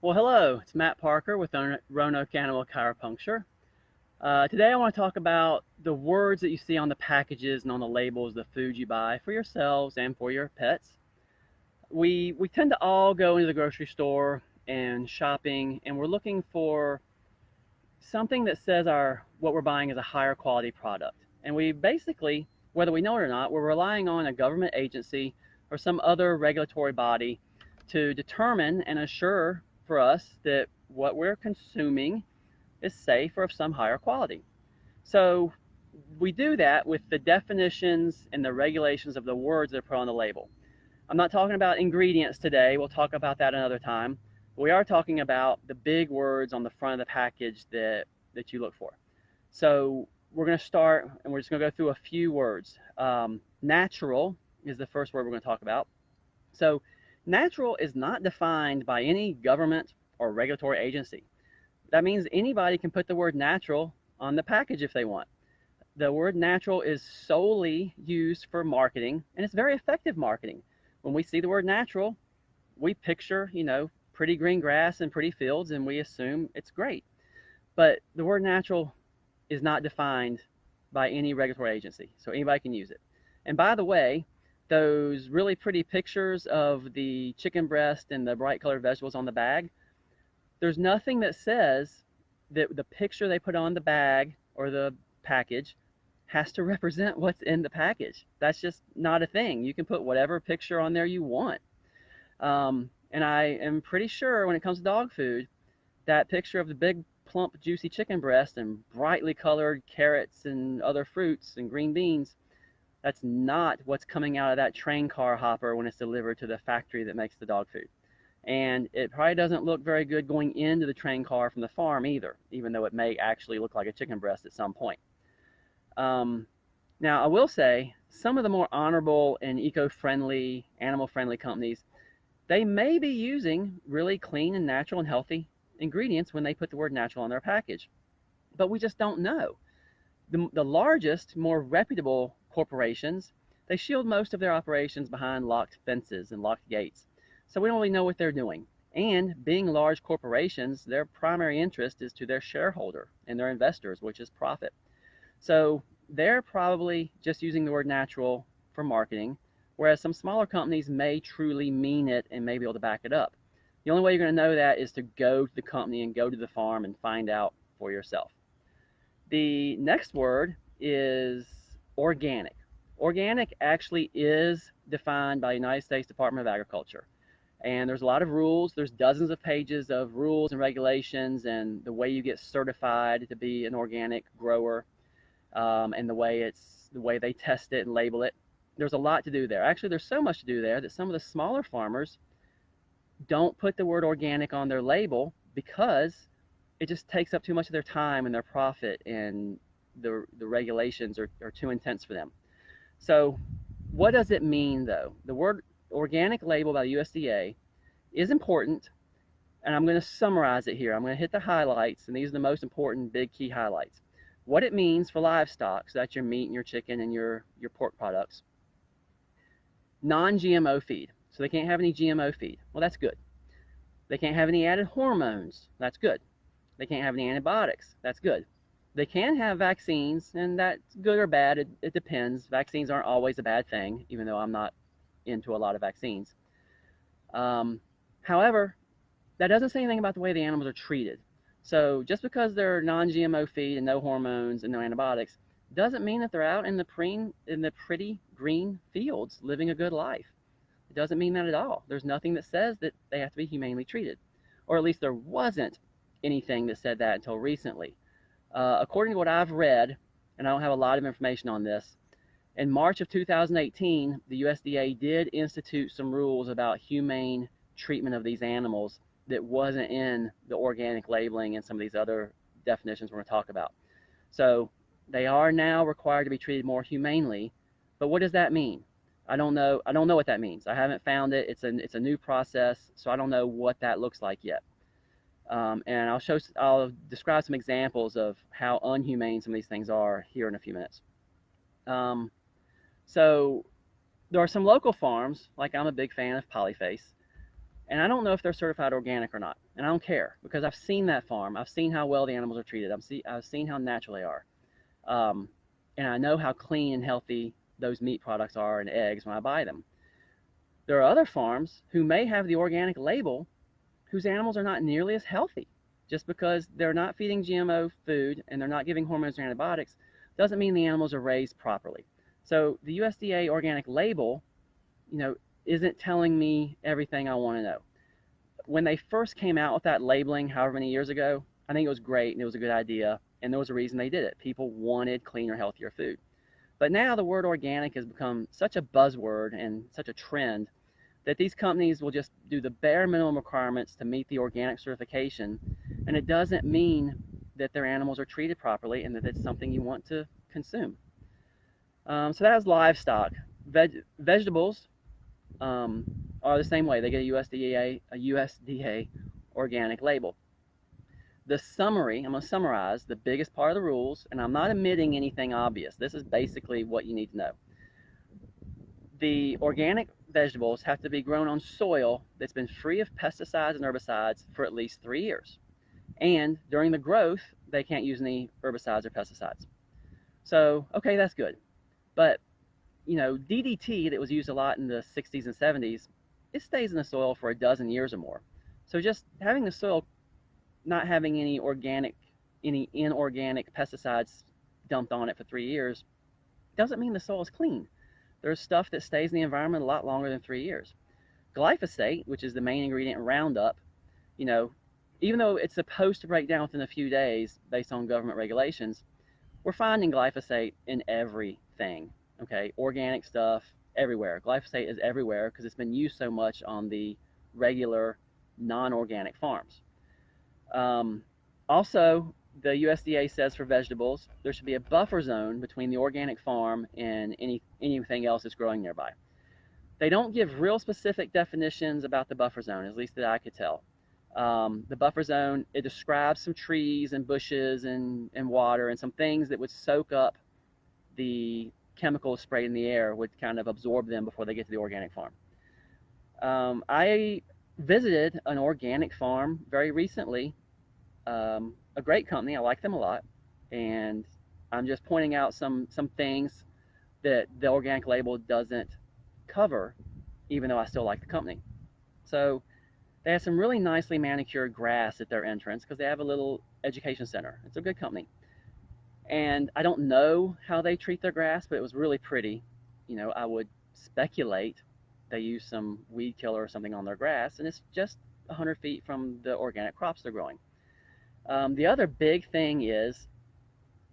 Well, hello, it's Matt Parker with Roanoke Animal Chiropuncture. Today I want to talk about the words that you see on the packages and on the labels, the food you buy for yourselves and for your pets. We tend to all go into the grocery store and shopping, and we're looking for something that says what we're buying is a higher quality product. And we basically, whether we know it or not, we're relying on a government agency or some other regulatory body to determine and assure for us that what we're consuming is safe or of some higher quality. So we do that with the definitions and the regulations of the words that are put on the label. I'm not talking about ingredients today. We'll talk about that another time. We are talking about the big words on the front of the package that you look for. So we're going to start, and we're just going to go through a few words. Natural is the first word we're going to talk about. So natural is not defined by any government or regulatory agency. That means anybody can put the word natural on the package if they want. The word natural is solely used for marketing, and it's very effective marketing. When we see the word natural, we picture, pretty green grass and pretty fields, and we assume it's great. But the word natural is not defined by any regulatory agency, so anybody can use it. And by the way, those really pretty pictures of the chicken breast and the bright colored vegetables on the bag, there's nothing that says that the picture they put on the bag or the package has to represent what's in the package. That's just not a thing. You can put whatever picture on there you want. And I am pretty sure when it comes to dog food, that picture of the big, plump, juicy chicken breast and brightly colored carrots and other fruits and green beans, that's not what's coming out of that train car hopper when it's delivered to the factory that makes the dog food. And it probably doesn't look very good going into the train car from the farm either, even though it may actually look like a chicken breast at some point. Now, I will say some of the more honorable and eco-friendly, animal-friendly companies, they may be using really clean and natural and healthy ingredients when they put the word natural on their package. But we just don't know. The largest, more reputable corporations, they shield most of their operations behind locked fences and locked gates. So we don't really know what they're doing. And being large corporations, their primary interest is to their shareholder and their investors, which is profit. So they're probably just using the word natural for marketing, whereas some smaller companies may truly mean it and may be able to back it up. The only way you're going to know that is to go to the company and go to the farm and find out for yourself. The next word is organic. Organic actually is defined by the United States Department of Agriculture. And there's a lot of rules. There's dozens of pages of rules and regulations and the way you get certified to be an organic grower, and the way they test it and label it. There's a lot to do there. Actually, there's so much to do there that some of the smaller farmers don't put the word organic on their label because it just takes up too much of their time and their profit, and the regulations are too intense for them. So what does it mean, though? The word organic label by the USDA is important, and I'm going to summarize it here. I'm going to hit the highlights, and these are the most important big key highlights. What it means for livestock, so that's your meat and your chicken and your pork products. Non-GMO feed, so they can't have any GMO feed. Well, that's good. They can't have any added hormones. That's good. They can't have any antibiotics. That's good. They can have vaccines, and that's good or bad. It depends. Vaccines aren't always a bad thing, even though I'm not into a lot of vaccines. However, that doesn't say anything about the way the animals are treated. So just because they're non-GMO feed and no hormones and no antibiotics doesn't mean that they're out in the pretty green fields living a good life. It doesn't mean that at all. There's nothing that says that they have to be humanely treated, or at least there wasn't anything that said that until recently. According to what I've read, and I don't have a lot of information on this, in March of 2018, the USDA did institute some rules about humane treatment of these animals that wasn't in the organic labeling and some of these other definitions we're going to talk about. So they are now required to be treated more humanely, but what does that mean? I don't know what that means. I haven't found it. It's a new process, so I don't know what that looks like yet. And I'll describe some examples of how unhumane some of these things are here in a few minutes. So there are some local farms, like I'm a big fan of Polyface, And I don't know if they're certified organic or not. And I don't care because I've seen that farm. I've seen how well the animals are treated. I've seen how natural they are. Um, and I know how clean and healthy those meat products are and eggs when I buy them. There are other farms who may have the organic label whose animals are not nearly as healthy. Just because they're not feeding GMO food and they're not giving hormones or antibiotics doesn't mean the animals are raised properly. So the USDA organic label, you know, isn't telling me everything I want to know. When they first came out with that labeling, however many years ago, I think it was great and it was a good idea, and there was a reason they did it. People wanted cleaner, healthier food. But now the word organic has become such a buzzword and such a trend that these companies will just do the bare minimum requirements to meet the organic certification, and it doesn't mean that their animals are treated properly and that it's something you want to consume. So that is livestock. Vegetables are the same way. They get a USDA organic label. The summary, I'm going to summarize the biggest part of the rules, and I'm not omitting anything obvious. This is basically what you need to know. The organic vegetables have to be grown on soil that's been free of pesticides and herbicides for at least 3 years. And during the growth, they can't use any herbicides or pesticides. So, okay, that's good. But, you know, DDT that was used a lot in the 60s and 70s, it stays in the soil for a dozen years or more. So just having the soil not having any inorganic pesticides dumped on it for 3 years doesn't mean the soil is clean. There's stuff that stays in the environment a lot longer than 3 years. Glyphosate, which is the main ingredient in Roundup, you know, even though it's supposed to break down within a few days based on government regulations, we're finding glyphosate in everything, okay? Organic stuff, everywhere. Glyphosate is everywhere because it's been used so much on the regular non-organic farms. Also, the USDA says for vegetables, there should be a buffer zone between the organic farm and anything else that's growing nearby. They don't give real specific definitions about the buffer zone, at least that I could tell. The buffer zone, it describes some trees and bushes and water and some things that would soak up the chemicals sprayed in the air, would kind of absorb them before they get to the organic farm. I visited an organic farm very recently, a great company. I like them a lot, and I'm just pointing out some things that the organic label doesn't cover, even though I still like the company. So they have some really nicely manicured grass at their entrance because they have a little education center. It's a good company. And I don't know how they treat their grass, but it was really pretty. You know, I would speculate they use some weed killer or something on their grass, and it's just 100 feet from the organic crops they're growing. The other big thing is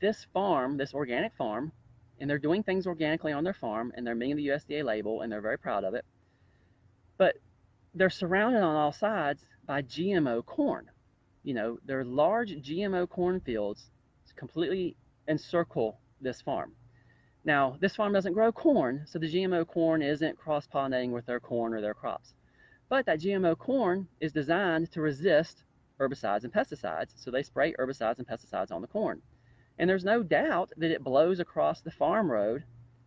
this farm, this organic farm, and they're doing things organically on their farm, and they're meeting the USDA label, and they're very proud of it. But they're surrounded on all sides by GMO corn. You know, there are large GMO cornfields completely encircle this farm. Now, this farm doesn't grow corn, so the GMO corn isn't cross-pollinating with their corn or their crops. But that GMO corn is designed to resist herbicides and pesticides, so they spray herbicides and pesticides on the corn. And there's no doubt that it blows across the farm road.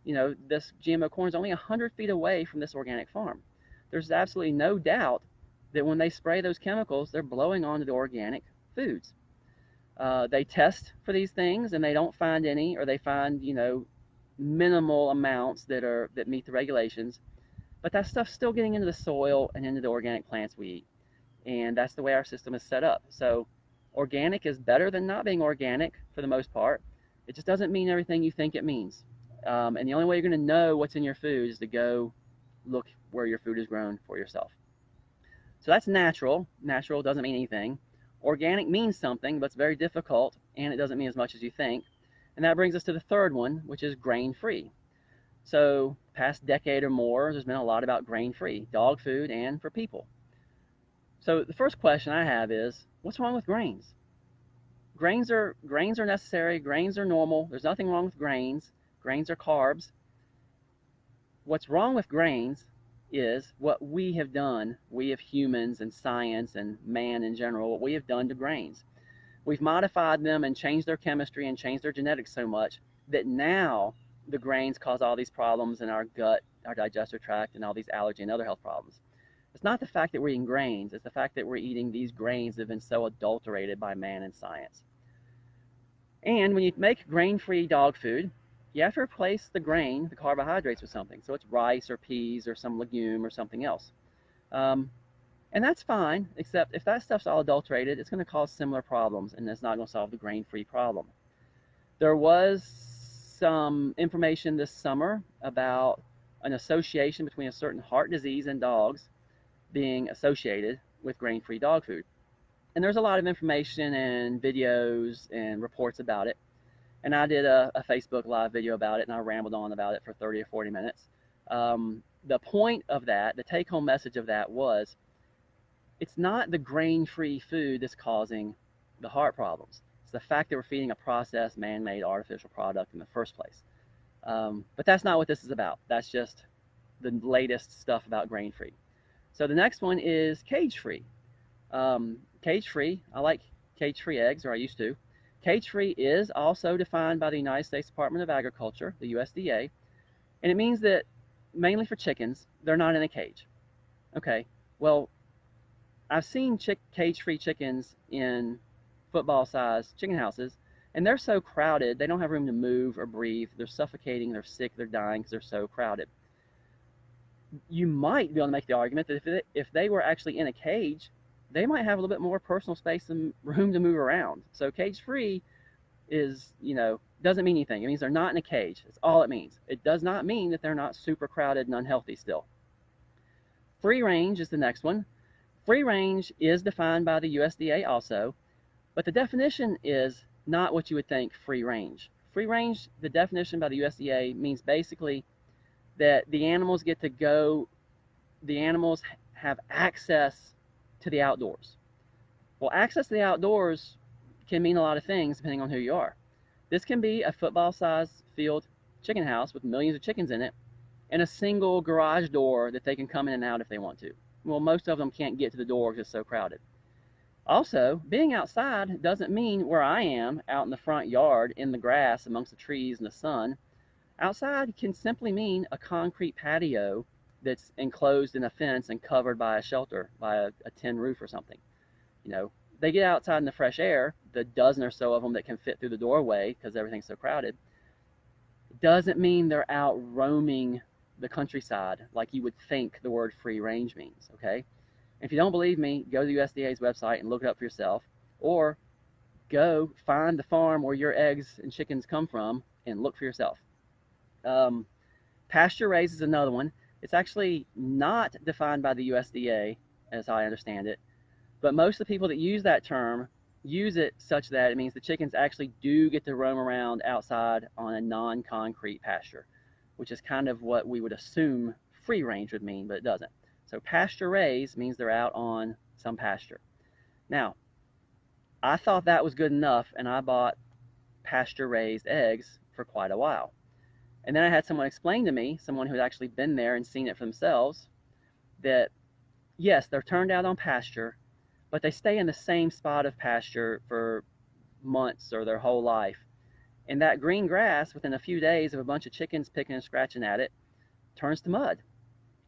You know, this GMO corn is only 100 feet away from this organic farm. There's absolutely no doubt that when they spray those chemicals, they're blowing onto the organic foods. They test for these things and they don't find any, or they find, you know, minimal amounts that meet the regulations. But that stuff's still getting into the soil and into the organic plants we eat. And that's the way our system is set up. So organic is better than not being organic for the most part. It just doesn't mean everything you think it means. And the only way you're going to know what's in your food is to go look where your food is grown for yourself. So that's natural. Natural doesn't mean anything. Organic means something, but it's very difficult, and it doesn't mean as much as you think. And that brings us to the third one, which is grain-free. So past decade or more, there's been a lot about grain-free, dog food and for people. So the first question I have is, what's wrong with grains? Grains are necessary. Grains are normal. There's nothing wrong with grains. Grains are carbs. What's wrong with grains is what we have done, we of humans and science and man in general, what we have done to grains. We've modified them and changed their chemistry and changed their genetics so much that now the grains cause all these problems in our gut, our digestive tract, and all these allergy and other health problems. It's not the fact that we're eating grains, it's the fact that we're eating these grains that have been so adulterated by man and science. And when you make grain-free dog food, you have to replace the grain, the carbohydrates, with something. So it's rice or peas or some legume or something else. Um, and that's fine, except if that stuff's all adulterated, it's going to cause similar problems, and it's not going to solve the grain-free problem. There was some information this summer about an association between a certain heart disease in dogs being associated with grain-free dog food. And there's a lot of information and videos and reports about it. And I did a Facebook Live video about it, and I rambled on about it for 30 or 40 minutes. The point of that, the take-home message of that was, it's not the grain-free food that's causing the heart problems. It's the fact that we're feeding a processed, man-made, artificial product in the first place. But that's not what this is about. That's just the latest stuff about grain-free. So the next one is cage-free. Cage-free, I like cage-free eggs, or I used to. Cage-free is also defined by the United States Department of Agriculture, the USDA, and it means that mainly for chickens, they're not in a cage. Okay, well, I've seen cage-free chickens in football-sized chicken houses, and they're so crowded, they don't have room to move or breathe. They're suffocating, they're sick, they're dying because they're so crowded. You might be able to make the argument that if they were actually in a cage, they might have a little bit more personal space and room to move around. So cage-free is, doesn't mean anything. It means they're not in a cage. That's all it means. It does not mean that they're not super crowded and unhealthy still. Free range is the next one. Free range is defined by the USDA also, but the definition is not what you would think free range. Free range, the definition by the USDA means basically that the animals get to go, the animals have access to the outdoors. Well, access to the outdoors can mean a lot of things depending on who you are. This can be a football-sized field chicken house with millions of chickens in it and a single garage door that they can come in and out if they want to. Well, most of them can't get to the door because it's so crowded. Also, being outside doesn't mean where I am, out in the front yard, in the grass, amongst the trees and the sun. Outside can simply mean a concrete patio that's enclosed in a fence and covered by a shelter, by a tin roof or something. They get outside in the fresh air, the dozen or so of them that can fit through the doorway because everything's so crowded, doesn't mean they're out roaming the countryside like you would think the word free range means, okay? If you don't believe me, go to the USDA's website and look it up for yourself, or go find the farm where your eggs and chickens come from and look for yourself. Pasture-raised is another one. It's actually not defined by the USDA, as I understand it, but most of the people that use that term use it such that it means the chickens actually do get to roam around outside on a non-concrete pasture, which is kind of what we would assume free range would mean, but it doesn't. So pasture-raised means they're out on some pasture. Now, I thought that was good enough, and I bought pasture-raised eggs for quite a while. And then I had someone explain to me, someone who had actually been there and seen it for themselves, that yes, they're turned out on pasture, but they stay in the same spot of pasture for months or their whole life. And that green grass, within a few days of a bunch of chickens picking and scratching at it, turns to mud.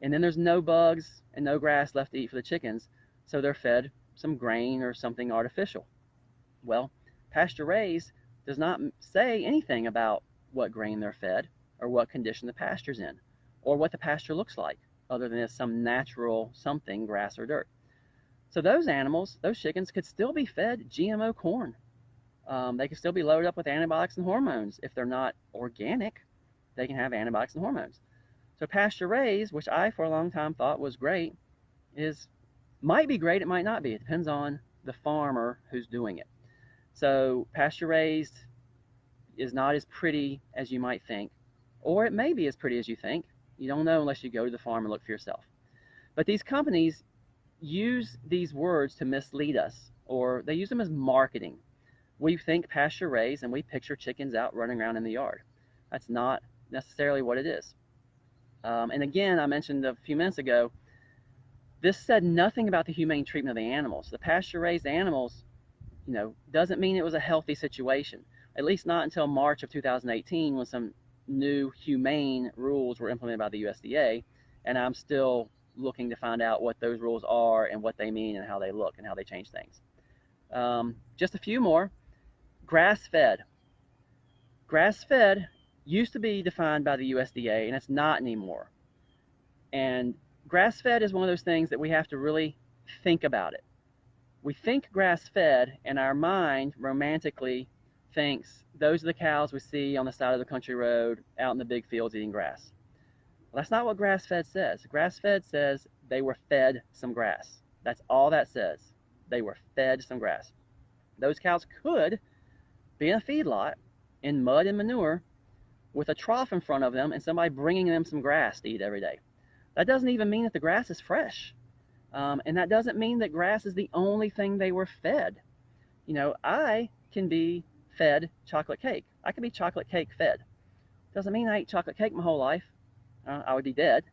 And then there's no bugs and no grass left to eat for the chickens, so they're fed some grain or something artificial. Well, pasture-raised does not say anything about what grain they're fed or what condition the pasture's in or what the pasture looks like, other than it's some natural something, grass or dirt. So those animals, those chickens, could still be fed GMO corn. They could still be loaded up with antibiotics and hormones. If they're not organic, they can have antibiotics and hormones. So pasture-raised, which I for a long time thought was great, might be great, it might not be. It depends on the farmer who's doing it. So pasture-raised is not as pretty as you might think, or it may be as pretty as you think. You don't know unless you go to the farm and look for yourself. But these companies use these words to mislead us, or they use them as marketing. We think pasture-raised and we picture chickens out running around in the yard. That's not necessarily what it is. And again, I mentioned a few minutes ago, this said nothing about the humane treatment of the animals. The pasture-raised animals, doesn't mean it was a healthy situation, at least not until March of 2018 when some new humane rules were implemented by the USDA, and I'm still, looking to find out what those rules are and what they mean and how they look and how they change things. Just a few more. Grass-fed. Grass-fed used to be defined by the USDA, and it's not anymore. And grass-fed is one of those things that we have to really think about it. We think grass-fed, and our mind romantically thinks those are the cows we see on the side of the country road out in the big fields eating grass. Well, that's not what grass-fed says. Grass-fed says they were fed some grass. That's all that says. They were fed some grass. Those cows could be in a feedlot in mud and manure with a trough in front of them and somebody bringing them some grass to eat every day. That doesn't even mean that the grass is fresh. And that doesn't mean that grass is the only thing they were fed. You know, I can be fed chocolate cake. I can be chocolate cake fed. Doesn't mean I ate chocolate cake my whole life. I would be dead.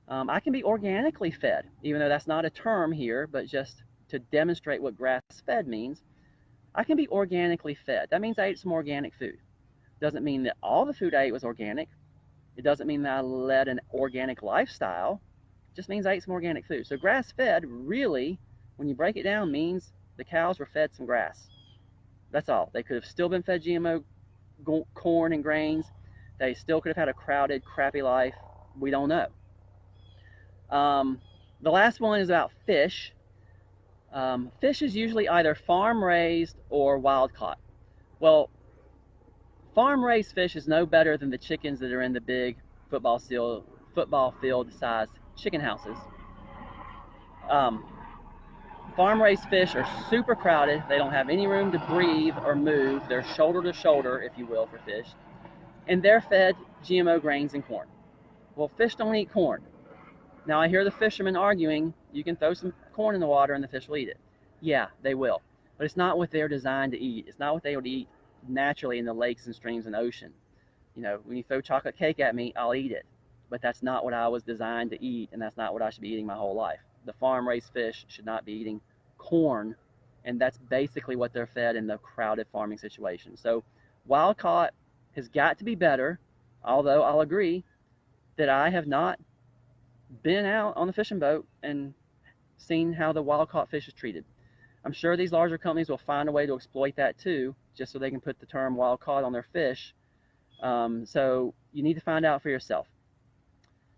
I can be organically fed, even though that's not a term here, but just to demonstrate what grass-fed means. I can be organically fed. That means I ate some organic food. Doesn't mean that all the food I ate was organic. It doesn't mean that I led an organic lifestyle. It just means I ate some organic food. So grass-fed really, when you break it down, means the cows were fed some grass. That's all. They could have still been fed GMO corn and grains. They still could have had a crowded, crappy life. We don't know. The last one is about fish. Fish is usually either farm-raised or wild-caught. Well, farm-raised fish is no better than the chickens that are in the big football field-sized chicken houses. Farm-raised fish are super crowded. They don't have any room to breathe or move. They're shoulder to shoulder, if you will, for fish. And they're fed GMO grains and corn. Well, fish don't eat corn. Now, I hear the fishermen arguing, you can throw some corn in the water and the fish will eat it. Yeah, they will. But it's not what they're designed to eat. It's not what they would eat naturally in the lakes and streams and ocean. You know, when you throw chocolate cake at me, I'll eat it. But that's not what I was designed to eat, and that's not what I should be eating my whole life. The farm-raised fish should not be eating corn, and that's basically what they're fed in the crowded farming situation. So wild-caught has got to be better, although I'll agree that I have not been out on the fishing boat and seen how the wild-caught fish is treated. I'm sure these larger companies will find a way to exploit that too, just so they can put the term wild-caught on their fish. So you need to find out for yourself.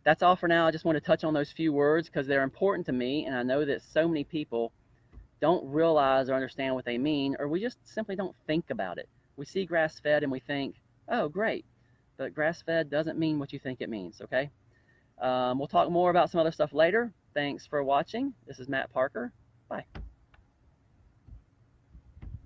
That's all for now. I just want to touch on those few words because they're important to me, and I know that so many people don't realize or understand what they mean, or we just simply don't think about it. We see grass-fed and we think, oh, great. But grass-fed doesn't mean what you think it means, okay? We'll talk more about some other stuff later. Thanks for watching. This is Matt Parker. Bye.